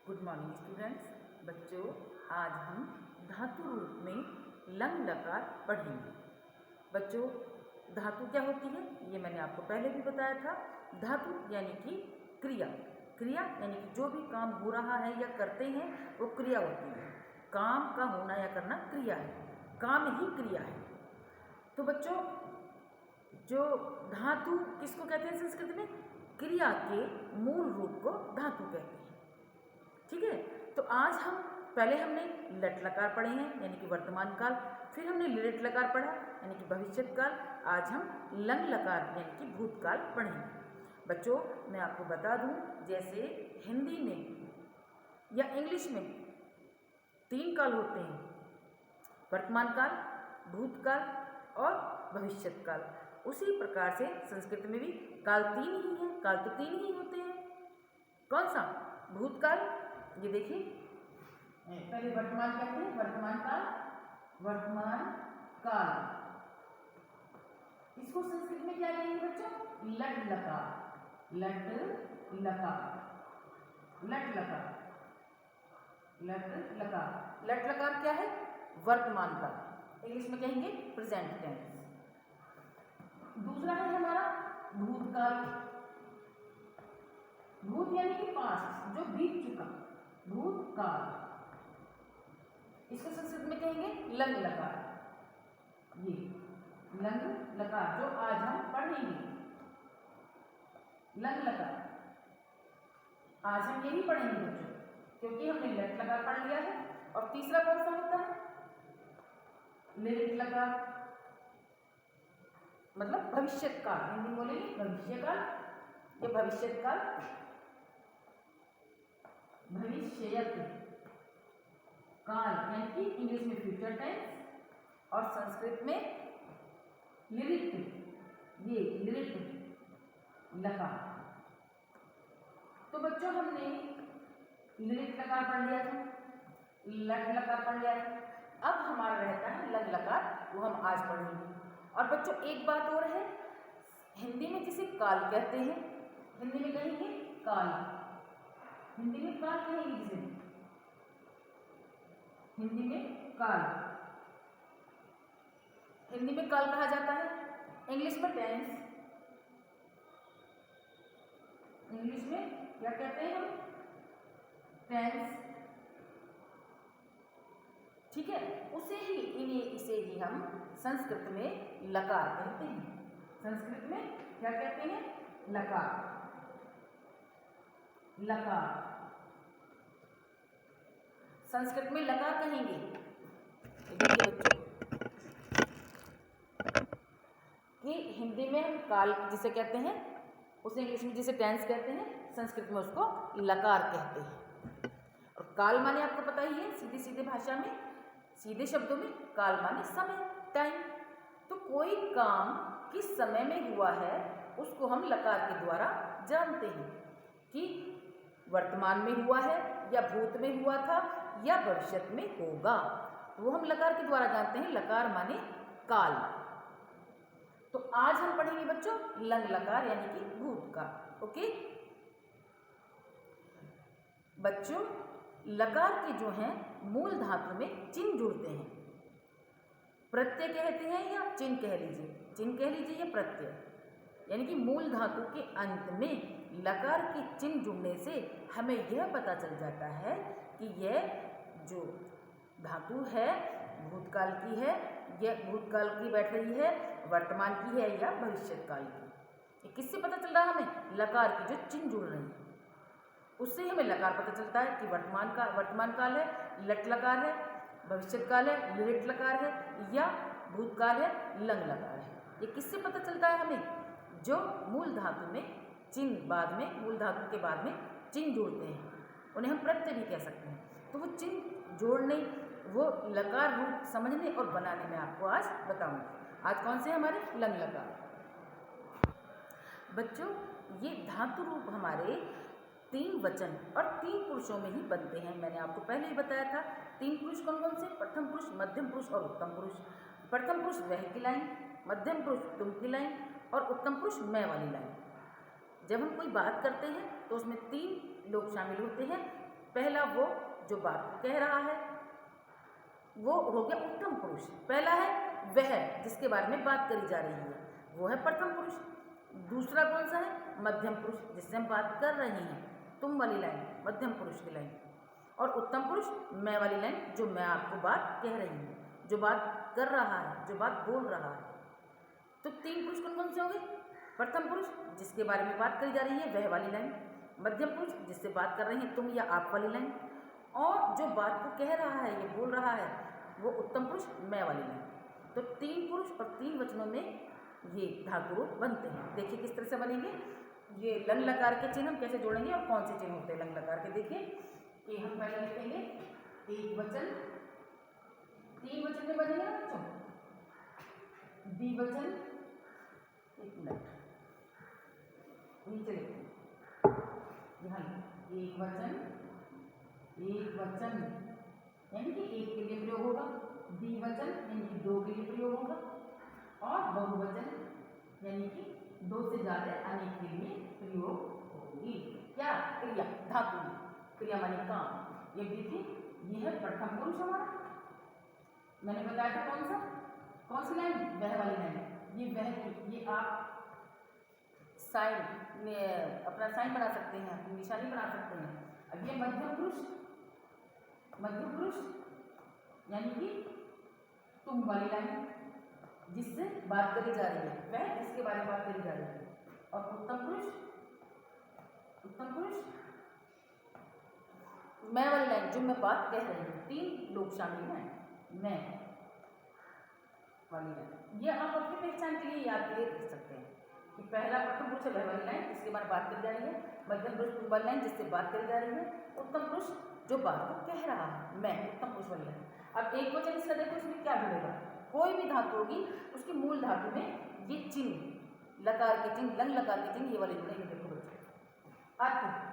Good morning students. बच्चों, आज हम धातु रूप में लंग लकार पढ़ेंगे। बच्चों, धातु क्या होती है ये मैंने आपको पहले भी बताया था। धातु यानी कि क्रिया, क्रिया यानी कि जो भी काम हो रहा है या करते हैं वो क्रिया होती है। काम का होना या करना क्रिया है, काम ही क्रिया है। तो बच्चों, जो धातु किसको कहते हैं संस्कृत में? क्रिया के मूल रूप को धातु कहते हैं। ठीक है, तो आज हम पहले हमने लट लकार पढ़े हैं यानी कि वर्तमान काल, फिर हमने लिट लकार पढ़ा यानी कि भविष्यत काल। आज हम लंग लकार यानी कि भूतकाल पढ़ेंगे। बच्चों, मैं आपको बता दूं, जैसे हिंदी में या इंग्लिश में 3 काल होते हैं, वर्तमान काल, भूतकाल और भविष्यत काल। उसी प्रकार से संस्कृत में भी काल 3 ही हैं। काल तो 3 ही होते हैं। कौन सा? भूतकाल, ये देखिए, पहले वर्तमान कहते हैं, वर्तमान काल, वर्तमान काल। इसको संस्कृत में क्या कहेंगे बच्चों? लट लकार, लट लकार, लट लकार, लट लकार। लट लकार क्या है? वर्तमान काल, इंग्लिश में कहेंगे प्रेजेंट टेंस। दूसरा है हमारा भूतकाल। भूत यानी कि पास्ट, जो बीत चुका, भूतकाल। इसको संस्कृत में कहेंगे लंग लकार। ये लंग लकार जो आज हम पढ़ेंगे, लंग लकार आज हम यही पढ़ेंगे बच्चों, क्योंकि हमने लट लकार पढ़ लिया है। और तीसरा कौन सा होता है? लिट लकार, मतलब भविष्यत काल। हिंदी बोलेंगे भविष्य काल, ये भविष्यत काल, भविष्यत काल यानी कि इंग्लिश में फ्यूचर टेंस और संस्कृत में लिरिट, ये लिरिट लकार। तो बच्चों, हमने लिरिट लकार पढ़ लिया था, लट लकार पढ़ लिया था। अब हमारा रहता है लंग लकार, वो हम आज पढ़ेंगे। और बच्चों, एक बात और है, हिंदी में जिसे काल कहते हैं, हिंदी में कहेंगे काल, हिंदी में काल कहेंगे जिसे, हिंदी में काल, हिंदी में काल कहा जाता है। इंग्लिश में टेंस, इंग्लिश में क्या कहते हैं हम? टेंस। ठीक है, इसे ही हम संस्कृत में लकार कहते हैं। संस्कृत में क्या कहते हैं? लकार, लकार। संस्कृत में लकार कहेंगे। देखिए बच्चों, कि हिंदी में हम काल जिसे कहते हैं, उसे इंग्लिश में जिसे टेंस कहते हैं, संस्कृत में उसको लकार कहते हैं। और काल माने आपको पता ही है, सीधे सीधे भाषा में, सीधे शब्दों में काल माने समय, टाइम। तो कोई काम किस समय में हुआ है उसको हम लकार के द्वारा जानते हैं, कि वर्तमान में हुआ है या भूत में हुआ था या भविष्य में होगा, वो हम लकार के द्वारा जानते हैं। लकार माने काल। तो आज हम पढ़ेंगे बच्चों लंग लकार यानी कि भूतकाल। ओके बच्चों, लकार के जो हैं मूल धातु में चिन्ह जुड़ते हैं। प्रत्यय कहते हैं या चिन्ह कह लीजिए, चिन्ह कह लीजिए या प्रत्यय, यानी कि मूल धातु के अंत में लकार के चिन्ह जुड़ने से हमें यह पता चल जाता है कि यह जो धातु है भूतकाल की है, यह भूतकाल की बैठ रही है, वर्तमान की है या भविष्यत काल की। ये किससे पता चल रहा है हमें? लकार की जो चिन्ह जुड़ रहे हैं, उससे हमें लकार पता चलता है कि वर्तमान काल है, लट लकार है, भविष्यत काल है, लिट लकार है, या भूतकाल है, लंग लकार है। ये किससे पता चलता है हमें? जो मूल धातु में चिन्ह बाद में, मूल धातु के बाद में चिन्ह जोड़ते हैं, उन्हें हम प्रत्यय भी कह सकते हैं। तो वो चिन्ह जोड़ने, वो लकार रूप समझने और बनाने में आपको आज बताऊंगी। आज कौन से हमारे? लंग लकार। बच्चों, ये धातु रूप हमारे 3 वचन और 3 पुरुषों में ही बनते हैं। मैंने आपको पहले ही बताया था 3 पुरुष कौन कौन से? प्रथम पुरुष, मध्यम पुरुष और उत्तम पुरुष। प्रथम पुरुष वह की लाइन, मध्यम पुरुष तुम की लाइन और उत्तम पुरुष मैं वाली लाइन। जब हम कोई बात करते हैं तो उसमें 3 लोग शामिल होते हैं, पहला वो जो बात कह रहा है वो हो गया उत्तम पुरुष। पहला है वह जिसके बारे में बात करी जा रही है, वो है प्रथम पुरुष। दूसरा कौन सा है? मध्यम पुरुष, जिससे हम बात कर रहे हैं, तुम वाली लाइन मध्यम पुरुष की लाइन। और उत्तम पुरुष मैं वाली लाइन, जो मैं आपको बात कह रही हूँ, जो बात कर रहा है, जो बात बोल रहा है। तो तीन पुरुष कौन कौन से होंगे? प्रथम पुरुष जिसके बारे में बात करी जा रही है, वह वाली लाइन। मध्यम पुरुष जिससे बात कर रहे हैं, तुम या आप वाली लाइन। और जो बात को कह रहा है, ये बोल रहा है, वो उत्तम पुरुष मैं वाली लाइन। तो तीन पुरुष और तीन वचनों में ये धातु रूप बनते हैं। देखिए किस तरह से बनेंगे। ये लंग लकार के चिन्ह हम कैसे जोड़ेंगे और कौन से चिन्ह होते हैं लंग लकार के। देखिए कि हम पहले लिखेंगे एक वचन, तीन वचन में बनेंगे ना बच्चों, द्विवचन, एक मिनट नीचे लिखते हैं, यहाँ एक वचन, एक वचन यानी कि एक के लिए प्रयोग होगा, द्विवचन यानी कि दो के लिए प्रयोग होगा, और बहुवचन यानी कि दो से ज्यादा अनेक के लिए प्रयोग होगी। क्या? क्रिया, धातु, क्रिया माने काम। ये देखिए ये है प्रथम पुरुष हमारा। मैंने बताया था कौन सा, कौन सी लाइन? वह वाली लाइन। ये वह की, ये आप साइन में अपना साइन बना सकते हैं, अपनी निशानी बना सकते हैं। अब ये मध्यम पुरुष, मध्यम पुरुष यानी कि तुम वाली लाइन, जिससे बात करी जा रही है, वह जिसके बारे में बात करी जा रही है। और उत्तम पुरुष, उत्तम पुरुष मैं वाली लाइन, जो मैं बात कह रही हूँ। तीन लोग शामिल हैं, मैं वाली लाइन। ये आप अपनी पहचान के लिए याद के लिए रख सकते हैं कि पहला प्रथम पुरुष है वह वाली लाइन, जिसके बारे में बात करी जा रही है। मध्यम पुरुष तुम वाली लाइन, जिससे बात करी जा रही है। उत्तम पुरुष जो बात को कह रहा है, मैं, उत्तम पुरुष वाली लाइन। अब एक वचन इसका देखो, इसमें क्या जुड़ेगा? कोई भी धातु होगी उसकी मूल धातु में ये चिन्ह, लकार के चिन्ह, लंग लकार के चिन्ह, ये वाले जुड़ेंगे। देखो बच्चों, अत,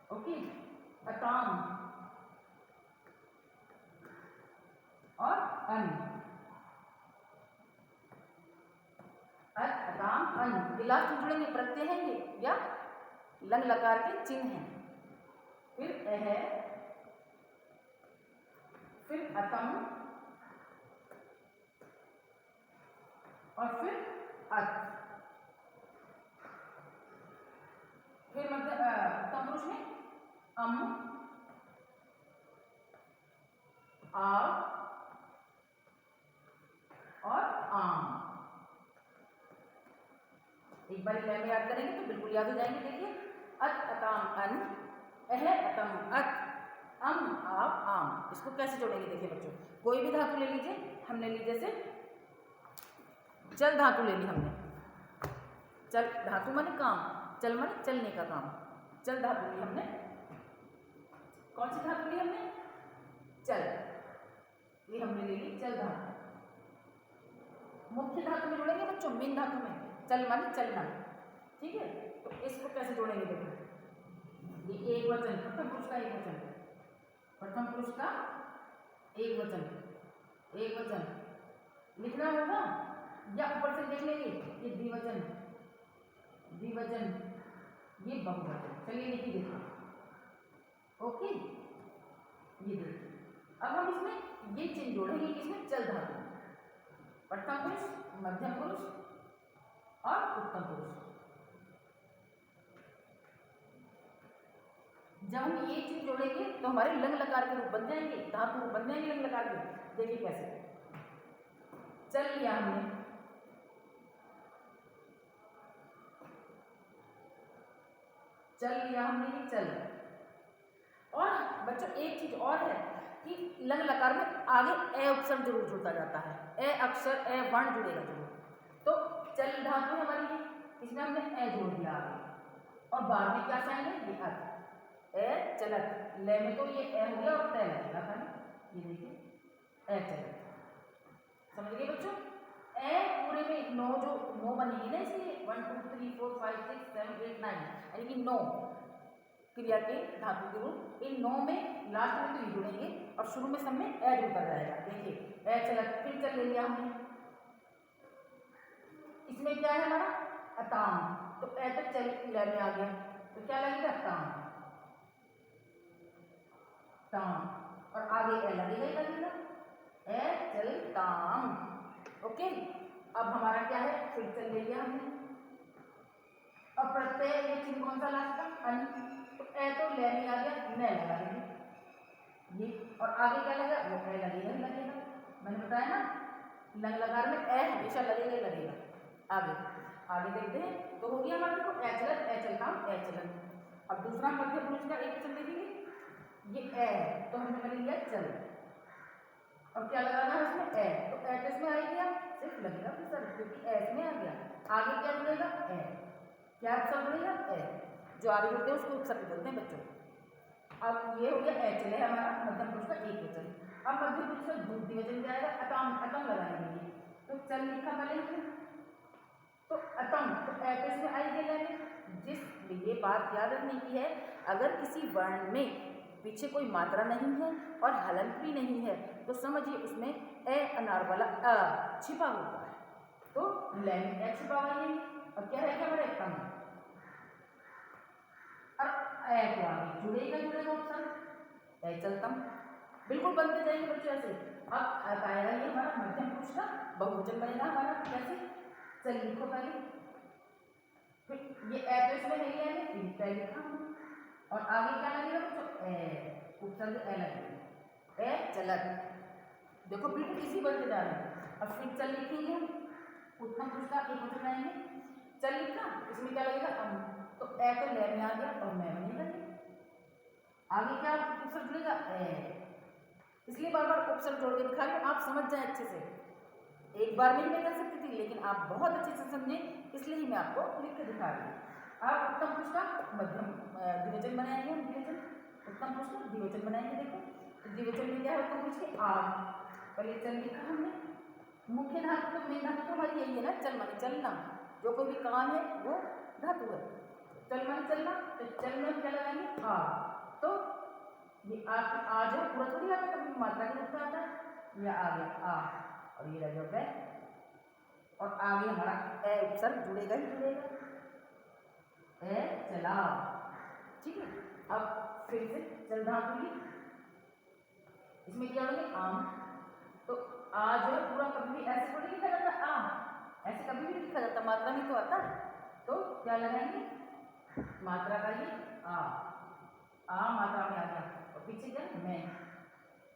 ओके, अताम और अन, अत, अताम, अन, ये लास्ट में जुड़ेंगे, प्रत्यय हैं ये या लंग लकार के चिन्ह हैं। फिर फिर अतम और फिर अत। फिर मतलब उत्तम पुरुष में अम, आ और आम। एक बार लाइन में याद करेंगे तो बिल्कुल याद हो जाएंगे। देखिए अत, अताम, अन, अतम, अत, अम, आप, आम। इसको कैसे जोड़ेंगे? देखिए बच्चों, कोई भी धातु ले लीजिए। हमने ली जैसे चल धातु ले ली हमने। चल धातु माने काम, चल माने चलने का काम। चल धातु ली हमने। कौन सी धातु ली हमने? चल, ये हमने ले ली चल धातु। मुख्य धातु में जोड़ेंगे बच्चों, मेन धातु में। चल माने चलना, ठीक है। तो इसको कैसे जोड़ेंगे? देखो ये एक वचन, प्रथम पुरुष का एक वचन, प्रथम पुरुष का एक वचन, एक वचन लिखना होगा या ऊपर से देख लेंगे ये द्विवचन, द्विवचन, ये बहुवचन। चलिए लिखिए, देखो, ओके। ये देखिए अब हम इसमें ये चिन्ह जोड़ेंगे, इसमें चल धातु, प्रथम पुरुष, मध्यम पुरुष और उत्तम पुरुष। जब हम ये चिन्ह जोड़ेंगे तो हमारे लंग लकार के रूप बन जाएंगे, धातु रूप बन जाएंगे लंग लकार के। देखिए कैसे। चल लिया हमने, चल लिया हमने, चल। और बच्चों एक चीज और है कि लंग लकार में आगे ए अक्षर जरूर जुड़ता जाता है, ए अक्षर, ए वर्ण जुड़ेगा जरूर। तो चल धातु हमारी, इसमें हमने ए जोड़ दिया आगे, और बाद में क्या साइन है? ये अर्थ, ए चलत। ले में तो ये ए हो गया और तय लगेगा था ना, ये देखिए ए चलत। समझ गए बच्चों? ए पूरे में 9 जो 9 बनेगी ना, इसलिए 1 2 3 4 5 6 7 8 9 यानी कि 9 क्रिया के धातु के रूप। इन 9 में लास्ट में तो ये जुड़ेंगे और शुरू में सब में ए जुड़ता जाएगा। देखिए ए चलत, फिर चल ले लिया हमने। इसमें क्या है हमारा? अताम, तो ए तक चल ले में आ गया, तो क्या लगेगा? अताम। ताम, और आगे ए लगेगा ही लगेगा, ए चल ताम। ओके, अब हमारा क्या है, फिर चल ले लिया हमने। अब प्रत्यय ये चिन्ह कौन सा लास्ट का, अन, तो ए तो ले नहीं आ गया, न लगा देंगे ये, और आगे क्या लगेगा, वो ए लगेगा ही लगेगा। मैंने बताया ना, लंग लकार में ए हमेशा लगेगा ही लगेगा। आगे आगे देखते हैं, तो हो गया हमारे को ए चलन, ए चलताम, ए चलन। अब दूसरा मध्य पुरुष का एक वचन देखेंगे, ये ए है तो हमने बना लिया चल। अब क्या लगाना है उसमें, ए, तो ए तो इसमें आ गया, सिर्फ लगेगा फिर सर, क्योंकि ए इसमें आ गया। आगे क्या जुड़ेगा, ए, क्या उपसर्ग जुड़ेगा, ए, जो आगे जुड़ते हैं उसको उपसर्ग बोलते हैं बच्चों। अब ये हो गया ए चले हमारा मध्यम पुरुष का एक वचन। अब मध्यम पुरुष का द्वितीय वचन क्या आएगा, अतम, अतम लगाएंगे, तो चल लिखा पहले, तो अतम, तो ए तो इसमें आई गया लेने। जिस ये बात याद रखने की है, अगर किसी वर्ण में पीछे कोई मात्रा नहीं है और हलंत भी नहीं है, तो समझिए उसमें ए अनार वाला अ छिपा हुआ है, तो लैंग ए छिपा हुआ है। अब क्या रहेगा हमारे तम, और ए को आगे जुड़ेगा जुड़ेगा उपसर्ग, ए चलतम, बिल्कुल बनते जाएंगे बच्चों ऐसे। अब आएगा ये हमारा मध्यम पुरुष का बहुवचन बनेगा हमारा, कैसे, चल लिखो पहले, फिर ये ए तो इसमें नहीं है, फिर लिखा, और आगे क्या लगेगा बच्चों, ए, उपसर्ग ए लगेगा, ए चलन। देखो बिल्कुल इसी बनते जा रहे हैं। अब फिर चल लिखेंगे हम, उत्तम पुरुष का एक वचन बनाएंगे, चल लिखा, इसमें क्या लगेगा अम, तो ए तो ले में आ गया और मैं बनेगा। आगे क्या उपसर्ग जुड़ेगा, ए, इसलिए बार बार उपसर्ग जोड़ के दिखा रही हूँ, आप समझ जाए अच्छे से। एक बार में ही मैं कर सकती थी, लेकिन आप बहुत अच्छे से समझें, इसलिए ही मैं आपको लिख के दिखा रही हूँ। आप उत्तम पुरुष का मध्यम द्विवचन बनाएंगे, हम द्विवचन, उत्तम पुरुष का द्विवचन बनाएंगे। देखो द्विवचन में क्या है, उत्तम पुरुष के आग, पहले चल लिखा हमने। मुख्य धातु तो मेन धातु तो हमारी यही है ना, चल माने चलना, जो कोई भी काम है वो धातु है, चल माने चलना, तो चल में क्या लगाएंगे, आ, तो ये आ जो पूरा थोड़ी आता है, कभी मात्रा के रूप में आता है, या आ गया आ, और ये रह गया, और आगे हमारा ए उपसर्ग जुड़ेगा ही जुड़ेगा, ए चला, ठीक है। अब फिर से चल धातु ली, इसमें क्या होगा, आम, तो आ जो है पूरा कभी भी ऐसे थोड़ी लिखा जाता, आ ऐसे कभी भी लिखा जाता, मात्रा में तो आता है, तो क्या लगाएंगे, मात्रा का ये आ मात्रा में आ गया, और पीछे क्या मैं,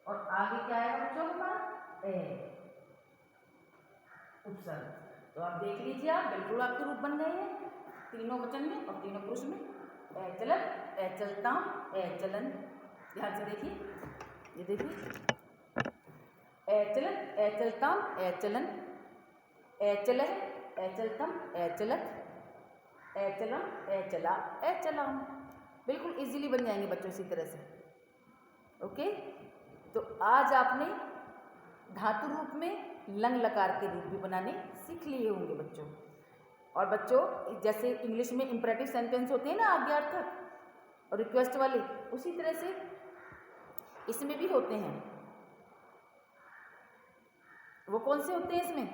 और आगे क्या आएगा बच्चों हमारा, ए उपसर्ग। तो आप देख लीजिए, आप बिल्कुल आपके रूप बन गए हैं तीनों वचन में और तीनों पुरुष में। ए चलन, ए चलताम, ए चलन, ध्यान से देखिए, ये देखिए, ए चलन, ए चलताम, ए चलन, ए चलह, ए चलतम, ए चलत, ए चलम, ए चला, ए चलाम, बिल्कुल इजीली बन जाएंगे बच्चों इसी तरह से। ओके, तो आज आपने धातु रूप में लंग लकार के रूप भी बनाने सीख लिए होंगे बच्चों। और बच्चों जैसे इंग्लिश में इंपरेटिव सेंटेंस होते हैं ना आज्ञार्थक और रिक्वेस्ट वाले, उसी तरह से इसमें भी होते हैं। वो कौन से होते हैं इसमें,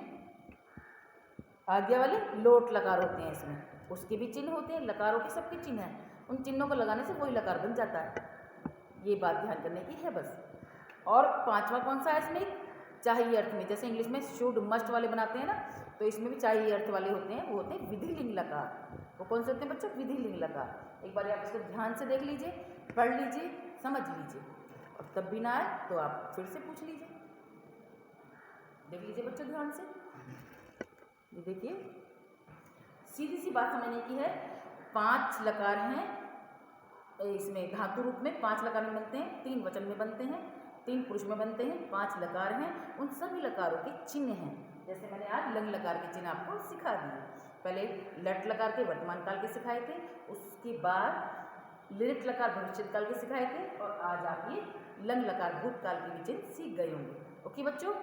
आज्ञा वाले लोट लकार होते हैं इसमें, उसके भी चिन्ह होते हैं, लकारों के सबके चिन्ह हैं, उन चिन्हों को लगाने से वही लकार बन जाता है। ये बात ध्यान करने की है बस। और पांचवा कौन सा है इसमें, चाहिए अर्थ में, जैसे इंग्लिश में शुड मस्ट वाले बनाते हैं ना, तो इसमें भी चाहिए अर्थ वाले होते हैं, वो होते हैं विधि लिंग लकार। वो कौन से होते हैं बच्चों, विधि लिंग लकार। एक बार आप इसको ध्यान से देख लीजिए, पढ़ लीजिए, समझ लीजिए, और तब भी ना आए तो आप फिर से पूछ लीजिए। देख लीजिए बच्चों ध्यान से, ये देखिए, सीधी सी बात समझने की है। 5 लकार हैं इसमें, धातु रूप में 5 लकार में बनते हैं, 3 वचन में बनते हैं, 3 पुरुष में बनते हैं, 5 लकार हैं, उन सभी लकारों के चिन्ह हैं। जैसे मैंने आज लंग लकार के चिन्ह आपको सिखा दिए। पहले लट लकार के वर्तमान काल के सिखाए थे, उसके बाद लिरिट लकार भविष्य काल के सिखाए थे, और आज आप ये लंग लकार भूतकाल के भी चिन्ह सीख गए होंगे। ओके बच्चों।